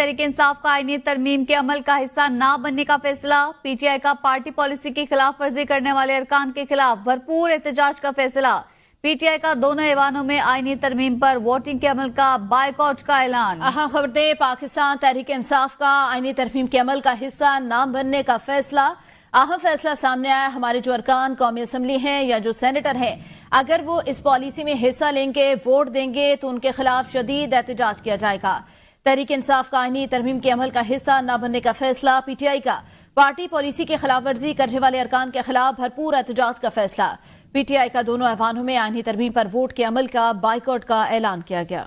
तहरीक इंसाफ का आईनी तरमीम के अमल का हिस्सा न बनने का फैसला। पीटीआई का पार्टी पॉलिसी की खिलाफ वर्जी करने वाले अरकान के खिलाफ भरपूर एहतजाज का फैसला। पीटीआई का दोनों ऐवानों में आईनी तरमीम पर वोटिंग के अमल का बायकॉट का ऐलान। अहम खबरें। पाकिस्तान तहरीक इंसाफ का आईनी तरमीम के अमल का हिस्सा न बनने का फैसला। अहम फैसला सामने आया। हमारे जो अरकान कौमी असम्बली हैं या जो सेनेटर हैं, अगर वो इस पॉलिसी में हिस्सा लेंगे, वोट देंगे, तो उनके खिलाफ शदीद एहतजाज किया जाएगा। तहरीक इंसाफ का आईनी तरमीम के अमल का हिस्सा न बनने का फैसला। पीटीआई का पार्टी पॉलिसी की खिलाफ वर्जी करने वाले अरकान के खिलाफ भरपूर एहतजाज का फैसला। पीटीआई का दोनों ऐवानों में आईनी तरमीम पर वोट के अमल का बाइकॉट का ऐलान किया गया।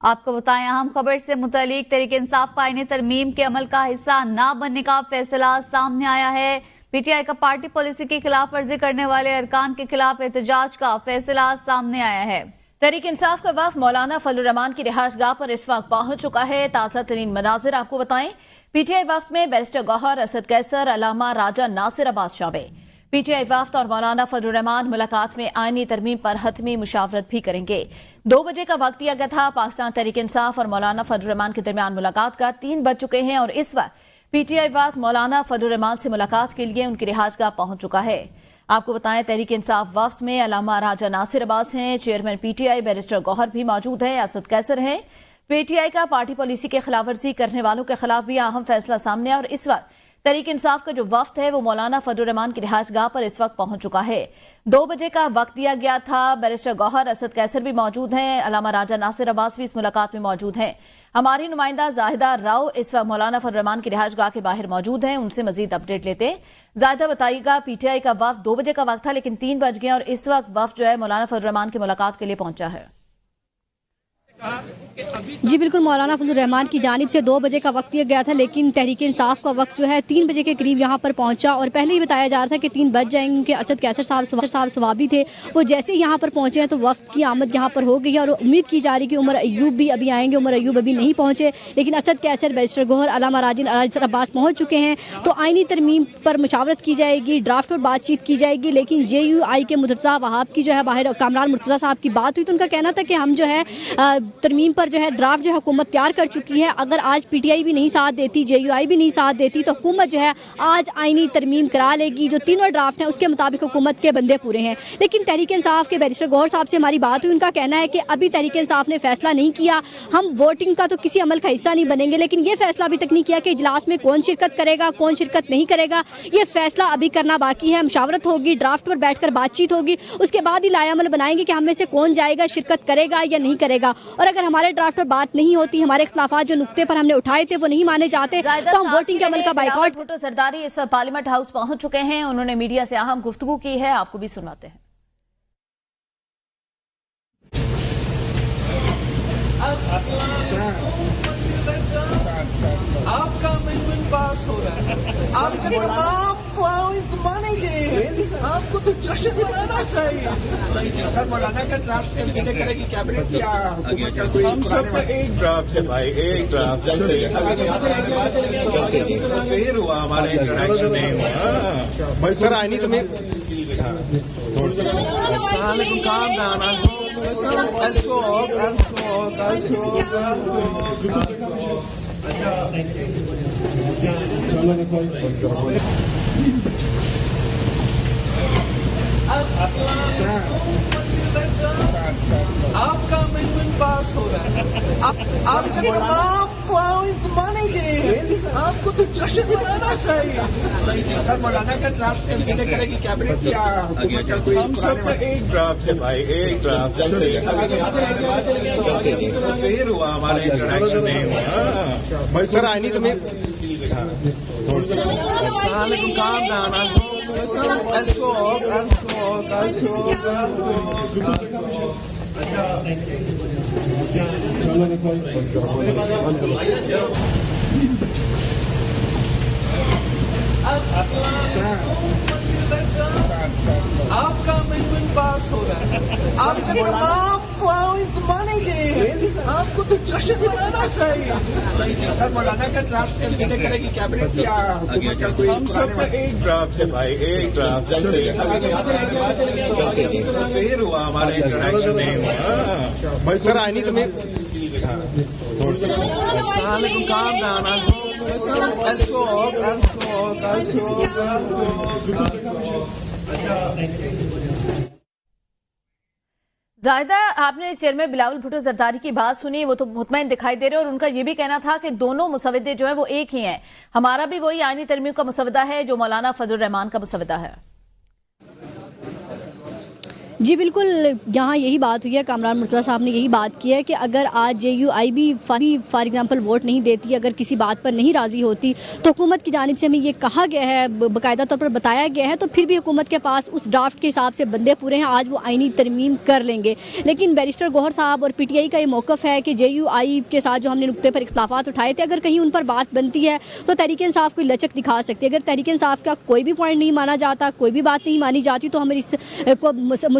आपको बताएं, अहम खबर से मुतालिक तहरीक इंसाफ का आईनी तरमीम के अमल का हिस्सा न बनने का फैसला सामने आया है। पीटीआई का पार्टी पॉलिसी की खिलाफ वर्जी करने वाले अरकान के खिलाफ एहतजाज का फैसला सामने आया है। तहरीक इंसाफ का वफ़द मौलाना फजलुर रहमान की रिहाइश गाह पर इस वक्त पहुंच चुका है। ताज़ा तरीन मनाजिर आपको बताएं। पीटीआई वफ़द में बैरिस्टर गौहर, असद कैसर, अल्लामा राजा नासिर अब्बास शामिल। पीटीआई वफ़द और मौलाना फजलुर रहमान मुलाकात में आईनी तरमीम पर हतमी मुशावरत भी करेंगे। 2 बजे का वक्त दिया गया था। पाकिस्तान तहरीक इंसाफ और मौलाना फजलुर रहमान के दरमियान मुलाकात का 3 बज चुके हैं और इस वक्त पीटीआई वफ़द मौलाना फजलुर रहमान से मुलाकात के लिए उनकी रिहाइश गाह पहुंच चुका है। आपको बताएं, तहरीक इंसाफ वफ़द में अल्लामा राजा नासिर अब्बास हैं, चेयरमैन पीटीआई बैरिस्टर गौहर भी मौजूद है, असद कैसर हैं। पीटीआई का पार्टी पॉलिसी के खिलाफ वर्जी करने वालों के खिलाफ भी अहम फैसला सामने आया और इस वक्त तहरीक इंसाफ का जो वफ़द है वो मौलाना फजलुर रहमान की रिहाइश गाह पर इस वक्त पहुंच चुका है। 2 बजे का वक्त दिया गया था। बैरिस्टर गौहर, असद कैसर भी मौजूद हैं, अल्लामा राजा नासिर अब्बास भी इस मुलाकात में मौजूद हैं। हमारी नुमाइंदा जाहिदा राव इस वक्त मौलाना फजलुर रहमान की रिहाइश गाह के बाहर मौजूद हैं, उनसे मजीद अपडेट लेते हैं। जाहिदा बताइएगा, पीटीआई का वफ़द 2 बजे का वक्त था लेकिन 3 बज गए और इस वक्त वफ़द जो है मौलाना फजलुर रहमान की मुलाकात के लिए पहुंचा है। जी बिल्कुल, मौलाना फजलुर रहमान की जानिब से 2 बजे का वक्त दिया गया था लेकिन तहरीक इंसाफ का वक्त जो है 3 बजे के करीब यहाँ पर पहुंचा और पहले ही बताया जा रहा था कि 3 बज जाएंगे। उनके असद कैसर साहब सवाबी थे, वो जैसे ही यहाँ पर पहुंचे हैं तो वक्त की आमद यहाँ पर हो गई है और उम्मीद की जा रही कि उमर अयूब भी अभी आएंगे। उमर अयूब अभी नहीं पहुंचे लेकिन असद कैसर, बैरिस्टर गौहर, अल्लामा राजा अब्बास पहुँच चुके हैं। तो आईनी तरमीम पर मुशावरत की जाएगी, ड्राफ्ट और बातचीत की जाएगी। लेकिन JUI के मुर्तज़ा वहाब की जो है बाहर कामरान मुर्तज़ा साहब की बात हुई तो उनका कहना था कि हम जो है तरमीम पर जो है ड्राफ्ट जो हुकूमत तैयार कर चुकी है। अगर आज पीटीआई भी नहीं साथ देती, JUI भी नहीं साथ देती तो हुकूमत जो है आज आईनी तरमीम करा लेगी। जो तीनों ड्राफ्ट हैं उसके मुताबिक हुकूमत के बंदे पूरे हैं। लेकिन तहरीक इंसाफ के बैरिस्टर गौहर साहब से हमारी बात हुई, उनका कहना है कि अभी तहरीक इंसाफ ने फैसला नहीं किया, हम वोटिंग का तो किसी अमल का हिस्सा नहीं बनेंगे। लेकिन ये फैसला अभी तक नहीं किया कि इजलास में कौन शिरकत करेगा, कौन शिरकत नहीं करेगा। ये फैसला अभी करना बाकी है। मुशावरत होगी, ड्राफ्ट पर बैठकर बातचीत होगी, उसके बाद ही लायामल बनाएंगे कि हम में से कौन जाएगा, शिरकत करेगा या नहीं करेगा। और अगर हमारे ड्राफ्ट पर बात नहीं होती, हमारे इख्तिलाफात जो नुक्ते पर हमने उठाए थे वो नहीं माने जाते तो हम वोटिंग के अमल का बाइकॉट। भुट्टो सरदारी इस वक्त पार्लियामेंट हाउस पहुंच चुके हैं, उन्होंने मीडिया से अहम गुफ्तगू की है, आपको भी सुनाते हैं। आपका अमेंडमेंट पास हो रहा है, आपके तमाम पॉइंट्स माने गए, आपको तो जश्न मनाना चाहिए। सर, मौलाना का ड्राफ्ट कंसीडर करेगी कैबिनेट या हुकूमत का कोई? हम सब का एक ड्राफ्ट है भाई, एक ड्राफ्ट देर हुआ, हमारे इंटरेक्शन नहीं हुआ भाई। सर, आईनी तुम्हें काम जाना आपका अमेंडमेंट पास हो रहा है, आपके तमाम पॉइंट्स माने गए, आपको तो जश्न मनाना चाहिए। सर, मौलाना का ड्राफ्ट कंसीडर करेगी कैबिनेट या हुकूमत का कोई? हम सब का एक ड्राफ्ट है भाई, एक ड्राफ्ट देर हुआ, हमारे इंटरेक्शन नहीं हुआ भाई। सर, आईनी तुम्हें काम जाना आपका अमेंडमेंट पास हो रहा है, आपके तमाम पॉइंट्स माने गए, आपको तो जश्न मनाना चाहिए। सर, मौलाना का ड्राफ्ट कंसीडर करेगी कैबिनेट या हुकूमत का कोई? हम सब का एक ड्राफ्ट है भाई, एक ड्राफ्ट देर हुआ, हमारे इंटरेक्शन नहीं हुआ भाई। सर, आईनी तुम्हें Calm down. I'm going to listen and talk. Zahida, आपने चेयरमैन बिलावल भुट्टो जरदारी की बात सुनी, वो तो मुतमईन दिखाई दे रहे और उनका ये भी कहना था कि दोनों मुसवदे जो है वो एक ही हैं। हमारा भी वही आईनी तरमीम का मुसवदा है जो मौलाना फजलुर रहमान का मुसवदा है। जी बिल्कुल, यहाँ यही बात हुई है। कामरान मुर्तज़ा साहब ने यही बात की है कि अगर आज JUI भी फॉर एग्जांपल वोट नहीं देती, अगर किसी बात पर नहीं राज़ी होती, तो हुकूमत की जानिब से हमें ये कहा गया है, बाकायदा तौर पर बताया गया है, तो फिर भी हुकूमत के पास उस ड्राफ्ट के हिसाब से बंदे पूरे हैं, आज वो आईनी तरमीम कर लेंगे। लेकिन बैरिस्टर गौहर साहब और PTI का ये मौक़िफ़ है कि JUI के साथ जो हमने नुक्ते पर इख्तिलाफ़ात उठाए थे, अगर कहीं उन पर बात बनती है तो तहरीक इंसाफ कोई लचक दिखा सकती है। अगर तहरीक इंसाफ का कोई भी पॉइंट नहीं माना जाता, कोई भी बात नहीं मानी जाती, तो हम इस को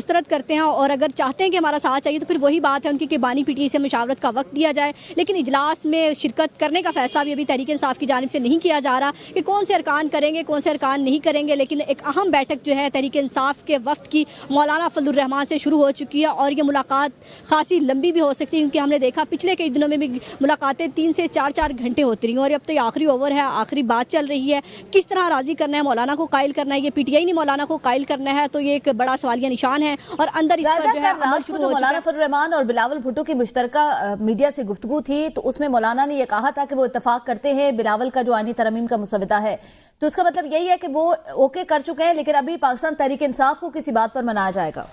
मुस्तरद करते हैं और अगर चाहते हैं कि हमारा साथ चाहिए तो फिर वही बात है उनकी कि बानी PTI से मुशावरत का वक्त दिया जाए। लेकिन इजलास में शिरकत करने का फैसला भी अभी तहरीक इंसाफ की जानिब से नहीं किया जा रहा कि कौन से अरकान करेंगे, कौन से अरकान नहीं करेंगे। लेकिन एक अहम बैठक जो है तहरीक इंसाफ के वफ्द की मौलाना फजलुर रहमान से शुरू हो चुकी है और ये मुलाकात खासी लंबी भी हो सकती है, क्योंकि हमने देखा पिछले कई दिनों में भी मुलाकातें 3 से 4 घंटे होती रही और अब तो ये आखिरी ओवर है, आखिरी बात चल रही है। किस तरह राज़ी करना है, मौलाना को कायल करना है, ये PTI ने मौलाना को कायल करना है, तो ये एक बड़ा सवालिया निशान है। और अंदर इस पर जो है अमल शुरू हो मौलाना फजलुर रहमान और बिलावल भुट्टो की मुश्तरका मीडिया से गुफ्तगू थी, तो उसमें मौलाना ने यह कहा था कि वो इत्तफाक करते हैं बिलावल का जो आईनी तरमीम का मुसवदा है, तो उसका मतलब यही है कि वो ओके कर चुके हैं, लेकिन अभी पाकिस्तान तहरीक इंसाफ को किसी बात पर मनाया जाएगा।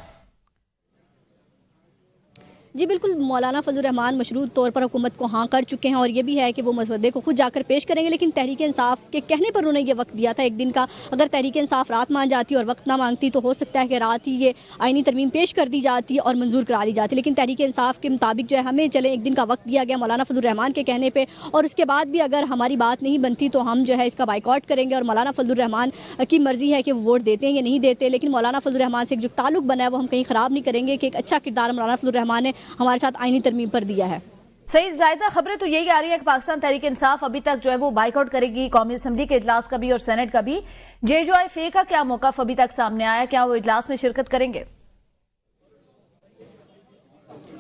जी बिल्कुल, मौलाना फजलुर रहमान मशरूत तौर पर हुकूमत को हाँ कर चुके हैं और ये भी है कि वो मसवदे को खुद जाकर पेश करेंगे। लेकिन तहरीक इंसाफ के कहने पर उन्होंने ये वक्त दिया था एक दिन का, अगर तहरीक इंसाफ रात मान जाती और वक्त ना मांगती तो हो सकता है कि रात ही ये आईनी तरमीम पेश कर दी जाती और मंजूर करा ली जाती। लेकिन तहरीक इंसाफ के मुताबिक जो है हमें चले एक दिन का वक्त दिया गया मौलाना फजलुर रहमान के कहने पर, और उसके बाद भी अगर हमारी बात नहीं बनती तो हम जो है इसका बाइकआउट करेंगे। और मौलाना फजलुर रहमान की मर्जी है कि वो वोट देते हैं या नहीं देते, लेकिन मौलाना फजलुर रहमान से जो ताल्लुक बना है वो हम कहीं ख़राब नहीं करेंगे कि एक अच्छा किरदार मौलाना फजलुर रहमान ने हमारे साथ आईनी तरमीम पर दिया है। सही जायदा, खबरें तो यही आ रही है कि पाकिस्तान तहरीक इंसाफ अभी तक जो है वो बाइकआउट करेगी कौमी असम्बली के इजलास का भी और सेनेट का भी। JUI का क्या मौक़िफ़ अभी तक सामने आया, क्या वो इजलास में शिरकत करेंगे?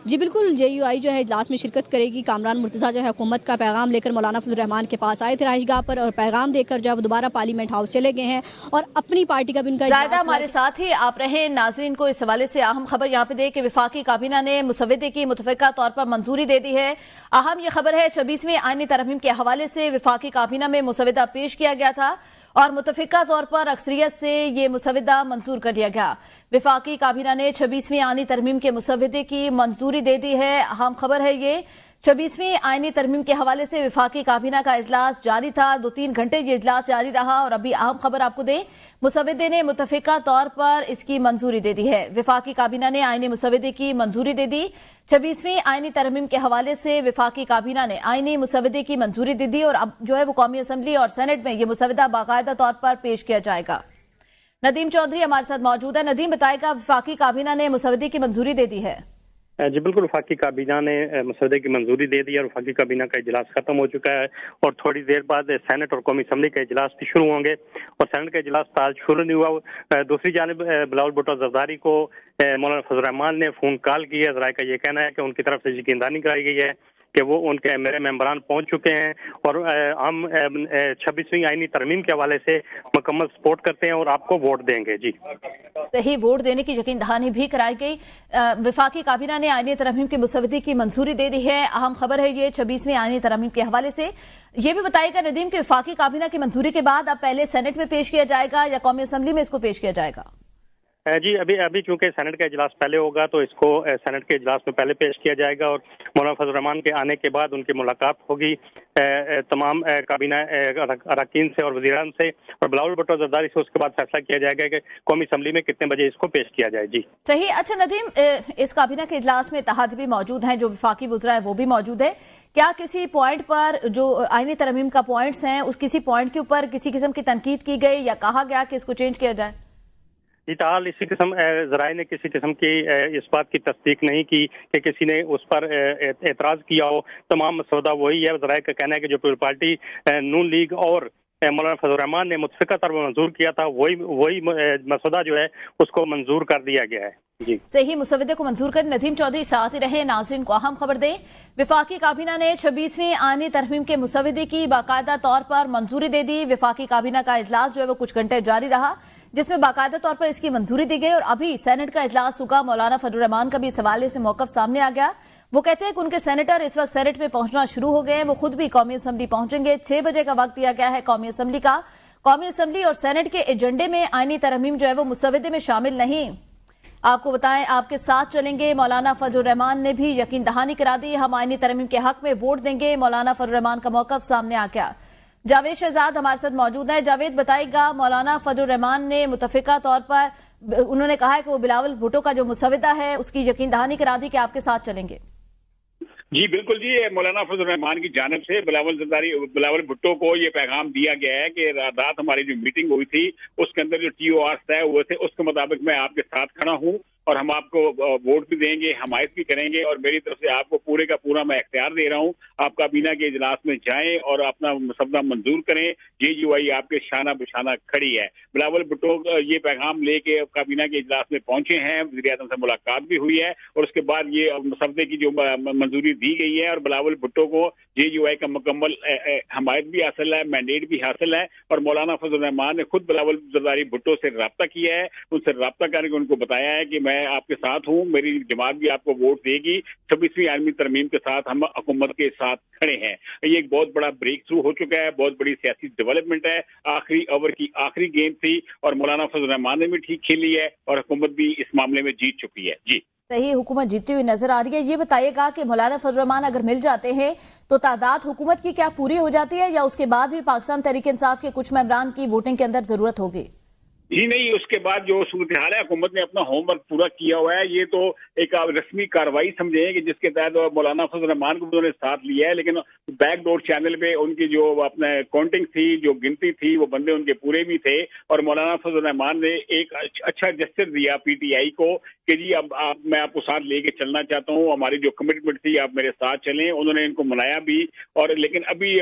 जी बिल्कुल, JUI जो है इजलास में शिरकत करेगी। कामरान मुर्तज़ा जो है हुकूमत का पैगाम लेकर मौलाना फजलुर रहमान के पास आए थे रहायशगाह पर, और पैगाम देकर जो है वो दोबारा पार्लियामेंट हाउस चले गए हैं और अपनी पार्टी का भी उनका ज़ायदा हमारे साथ ही आप रहे। नाजरीन को इस हवाले से अहम खबर यहाँ पे दे कि वफाकी काबीना ने मुसवदे की मुतफ़िक़ा तौर पर मंजूरी दे दी है। अहम ये खबर है 26वीं आईनी तरमीम के हवाले से वफाकी काबीना में मुसवदा पेश किया गया था और मुतफ़िक़ा तौर पर अक्सरियत से ये मुसवदा मंजूर कर लिया गया। वफाकी काबीना ने 26वीं आईनी तरमीम के मुसवदे की मंजूरी दे दी है। अहम खबर है ये 26वीं आईनी तरमीम के हवाले से वफाकी काबीना का इजलास जारी था, 2-3 घंटे ये इजलास जारी रहा और अभी अहम खबर आपको दें, मुसवदे ने मुतफ़िक़ा तौर पर इसकी मंजूरी दे दी है। वफाकी काबीना ने आईनी मुसवदे की मंजूरी दे दी। 26वीं आईनी तरमीम के हवाले से वफाकी काबीना ने आईनी मुसवदे की मंजूरी दे दी और अब जो है वो कौमी असम्बली और सेनेट में ये मुसवदा बाकायदा तौर पर पेश किया जाएगा। नदीम चौधरी हमारे साथ मौजूद है। नदीम, बताएगा वफाकी काबीना ने मुसवदे की मंजूरी दे दी है? जी बिल्कुल, वफाकी काबीना ने मसौदे की मंजूरी दे दी और वफाकी काबीना का इजलास खत्म हो चुका है और थोड़ी देर बाद सेनेट और कौमी असम्बली का इजलास भी शुरू होंगे और सेनेट का इजलास आज शुरू नहीं हुआ। दूसरी जानिब बिलावल भुट्टो जरदारी को मौलाना फजलुर रहमान ने फ़ोन कॉल की है। ज़राए का ये कहना है कि उनकी तरफ से यकीनदानी कराई गई है कि वो उनके मेरे मेंबरान पहुंच चुके हैं और हम 26वीं आईनी तरमीम के हवाले से मुकम्मल सपोर्ट करते हैं और आपको वोट देंगे। जी सही, वोट देने की यकीन दहानी भी कराई गई। वफाकी काबीना ने आईनी तरमीम की मुसवदे की मंजूरी दे दी है। अहम खबर है ये 26वीं आईनी तरमीम के हवाले से। ये भी बताइएगा नदीम कि वफाकी काबीना की मंजूरी के बाद अब पहले सेनेट में पेश किया जाएगा या कौमी असम्बली में इसको पेश किया जाएगा? जी अभी चूंकि सेनेट का इजलास पहले होगा तो इसको सेनेट के इजलास में पहले पेश किया जाएगा और मौलाना फजलुर रहमान के आने के बाद उनकी मुलाकात होगी तमाम काबीना अरकान से और वज़ीरान से और बिलावल भुट्टो जरदारी से। उसके बाद फैसला किया जाएगा कि कौमी असम्बली में कितने बजे इसको पेश किया जाए। जी सही। अच्छा नदीम, इस काबीना के इजलास में इत्तेहादी भी मौजूद हैं, जो वफाकी वज़रा है वो भी मौजूद है। क्या किसी पॉइंट पर जो आईनी तरमीम का पॉइंट्स हैं उस किसी पॉइंट के ऊपर किसी किस्म की तनकीद की गई या कहा गया कि इसको चेंज किया जाए? ताल इसी किस्म ज़राए ने किसी किस्म की इस बात की तस्दीक नहीं की कि किसी ने उस पर एतराज़ किया हो। तमाम मसौदा वही है। ज़राए का कहना है कि जो पीपल पार्टी, नून लीग और मौलाना फजलुर रहमान ने मुतफ़िक़ा तौर पर मंजूर किया था वही मसौदा जो है उसको मंजूर कर दिया गया है। जी। सही मुसवदे को मंजूर कर नदीम चौधरी साथ ही रहे। नाज़रीन को अहम खबर दें, विफाकी काबीना ने 26वीं आईनी तरमीम के मुसवदे की बाकायदा तौर पर मंजूरी दे दी। विफाकी काबीना का इजलास जो है वो कुछ घंटे जारी रहा, जिसमें बाकायदा तौर पर इसकी मंजूरी दी गई और अभी सेनेट का इजलास होगा। मौलाना फजलुर रहमान का भी इस हवाले से मौकफ सामने आ गया। वो कहते हैं कि उनके सेनेटर इस वक्त सेनेट में पहुंचना शुरू हो गए हैं। वो खुद भी कौमी असम्बली पहुंचेंगे। 6 बजे का वक्त दिया गया है कौमी असम्बली का। कौमी असम्बली और सेनेट के एजेंडे में आईनी तरमीम जो है वो मुसवदे में शामिल नहीं। आपको बताएं, आपके साथ चलेंगे। मौलाना फजलुर रहमान ने भी यकीन दहानी करा दी, हम आईनी तरमीम के हक में वोट देंगे। मौलाना फजलुर रहमान का मौकफ सामने आ गया। जावेद शहजाद हमारे साथ मौजूद है। जावेद, बताइएगा, मौलाना फजलुर रहमान ने मुतफिका तौर पर उन्होंने कहा है कि वो बिलावल भुट्टो का जो मुसवदा है उसकी यकीन दहानी करा दी कि आपके साथ चलेंगे। जी बिल्कुल जी, मौलाना फजलुर रहमान की जानिब से बिलावल भुट्टो को ये पैगाम दिया गया है कि रात हमारी जो मीटिंग हुई थी उसके अंदर जो TOR तय हुए थे उसके मुताबिक मैं आपके साथ खड़ा हूँ और हम आपको वोट भी देंगे, हमायत भी करेंगे और मेरी तरफ से आपको पूरे का पूरा मैं इख्तियार दे रहा हूँ। आप काबीना के इजलास में जाएं और अपना मुसवदा मंजूर करें। JUI आपके शाना बिशाना खड़ी है। बिलावल भुट्टो ये पैगाम लेके काबीना के इजलास में पहुंचे हैं। वज़ीर-ए-आज़म से मुलाकात भी हुई है और उसके बाद ये मुसवदे की जो मंजूरी दी गई है और बिलावल भुट्टो को JUI का मुकम्मल हमायत भी हासिल है, मैंडेट भी हासिल है और मौलाना फजलुर रहमान ने खुद बिलावल जरदारी भुट्टो से रब्ता किया है। उनसे रब्ता करके उनको बताया है कि मैं आपके साथ हूँ, मेरी जमात भी आपको वोट देगी। 26वीं आलमी तरमीम के साथ हम हुकूमत के साथ खड़े हैं। ये एक बहुत बड़ा ब्रेक थ्रू हो चुका है, बहुत बड़ी सियासी डेवलपमेंट है। आखिरी ओवर की आखिरी गेंद थी और मौलाना फजलुर रहमान ने भी ठीक खेली है और हुकूमत भी इस मामले में जीत चुकी है। जी सही, हुकूमत जीतती हुई नजर आ रही है। ये बताइएगा कि मौलाना फजलुर रहमान अगर मिल जाते हैं तो तादाद हुकूमत की क्या पूरी हो जाती है या उसके बाद भी पाकिस्तान तहरीक इंसाफ के कुछ मेंबरान की वोटिंग के अंदर जरूरत होगी? जी नहीं, उसके बाद जो सूरत हाल है, हुकूमत ने अपना होमवर्क पूरा किया हुआ है। ये तो एक रस्मी कार्रवाई समझे कि जिसके तहत मौलाना फजलुर रहमान को उन्होंने साथ लिया है, लेकिन बैकडोर चैनल पे उनकी जो अपने काउंटिंग थी, जो गिनती थी, वो बंदे उनके पूरे भी थे और मौलाना फजलुर रहमान ने एक अच्छा जेस्चर दिया PTI को कि जी अब मैं आपको साथ लेके चलना चाहता हूँ, हमारी जो कमिटमेंट थी आप मेरे साथ चलें। उन्होंने इनको मनाया भी और लेकिन अभी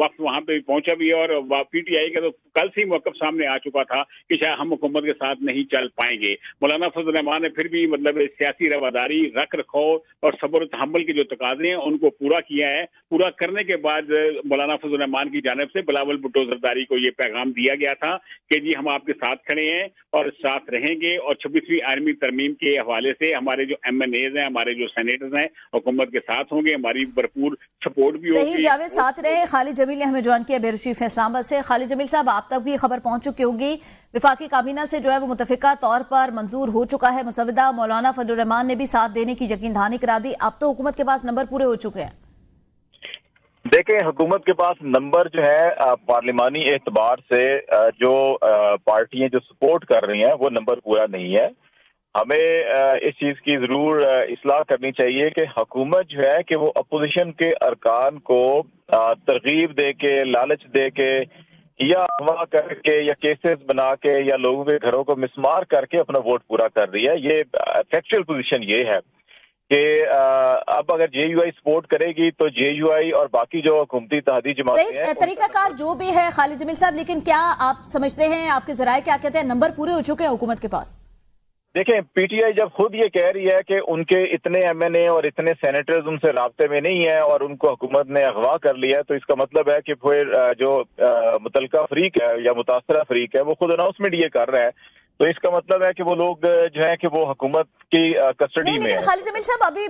वक्त वहाँ पे पहुंचा भी और PTI का तो कल से ही मौक़िफ़ सामने आ चुका था कि शायद हम हुकूमत के साथ नहीं चल पाएंगे। मौलाना फजलुर रहमान ने फिर भी मतलब सियासी रवादारी, रख रखाव और सब्र तहम्मुल के जो तकाज़े हैं उनको पूरा किया है। पूरा करने के बाद मौलाना फजलुर रहमान की जानिब से बिलावल भुट्टो जरदारी को ये पैगाम दिया गया था कि जी हम आपके साथ खड़े हैं और साथ रहेंगे और 26वीं आलमी तरमीम के हवाले से हमारे जो MNAs हैं, हमारे जो सेनेटर्स हैं, हुकूमत के साथ होंगे, हमारी भरपूर सपोर्ट भी होगी। सही, जावेद साथ रहे। खालिद जमील ने हमें ज्वाइन किया बेरू चीफ इस्लामाबाद से। खालिद जमील साहब, आप तक भी खबर पहुंच चुकी होगी, विफाकी काबीना से जो है वो मुतफिका तौर पर मंजूर हो चुका है मुसवदा। मौलाना फजलुर रहमान ने भी साथ देने की यकीन दहानी करा दी। अब तो हुकूमत के पास नंबर पूरे हो चुके हैं। देखें, हुकूमत के पास नंबर जो है पार्लिमानी एतबार से जो पार्टियां जो सपोर्ट कर रही हैं वो नंबर पूरा नहीं है। हमें इस चीज़ की ज़रूर इस्लाह करनी चाहिए कि हुकूमत जो है कि वो अपोजिशन के अरकान को तरगीब दे के, लालच दे के या अगवा करके या केसेस बना के या लोगों के घरों को मिसमार करके अपना वोट पूरा कर रही है। ये फैक्चुअल पोजीशन ये है कि अब अगर JUI सपोर्ट करेगी तो JUI और बाकी जो हुकूमती इत्तेहादी जमातें हैं, तरीकाकार जो भी है खालिद जमील साहब, लेकिन क्या आप समझते हैं, आपके जराए क्या कहते हैं, नंबर पूरे हो चुके हैं हुकूमत के पास? देखें, PTI जब खुद ये कह रही है कि उनके इतने MNA और इतने सेनेटर्स उनसे राब्ते में नहीं है और उनको हुकूमत ने अगवा कर लिया, तो इसका मतलब है कि फिर जो मुतलका फरीक है या मुतासरा फरीक है वो खुद अनाउंसमेंट ये कर रहा है, तो इसका मतलब है कि वो लोग जो है कि वो हुकूमत की कस्टडी में है। खालिद जमील साहब, अभी